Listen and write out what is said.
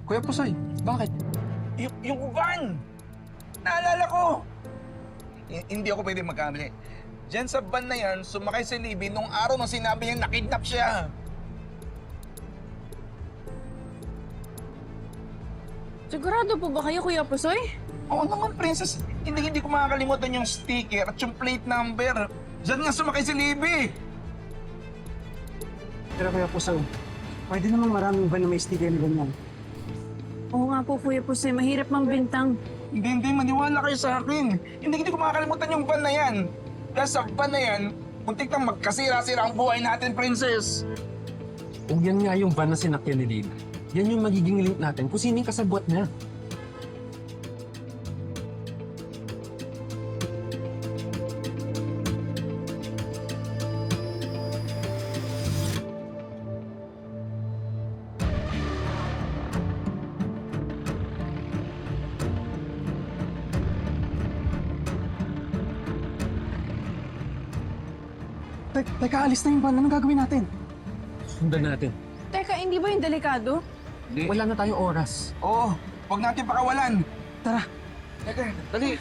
Kuya Pusoy, bakit? Yung van! Naalala ko! Hindi ako pwede magkamali. Diyan sa van na yan, sumakay si Libby nung araw na sinabi niya nakidnap siya. Sigurado po ba kayo, Kuya Pusoy? Oo naman, Princess. Hindi ko makakalimutan yung sticker at yung plate number. Diyan nga sumakay si Libby. Pero Kuya Pusoy, pwede namang maraming ba na may sticker na ganyan? Oo nga po, Kuya Pusoy. Mahirap bintang. Hindi, maniwala kayo sa akin. Hindi ko makakalimutan yung van na yan. Dahil sa van na yan, muntik nang magkasira-sira ang buhay natin, Princess. Kung yan nga yung van na sinakyan ni Lina, yan yung magiging link natin kung sino yung kasabwat niya. Teka, alis na yung van. Anong gagawin natin? Sundan natin. Teka, hindi ba yung delikado? Wala na tayong oras. Oo, huwag natin pakawalan. Tara. Teka, dali.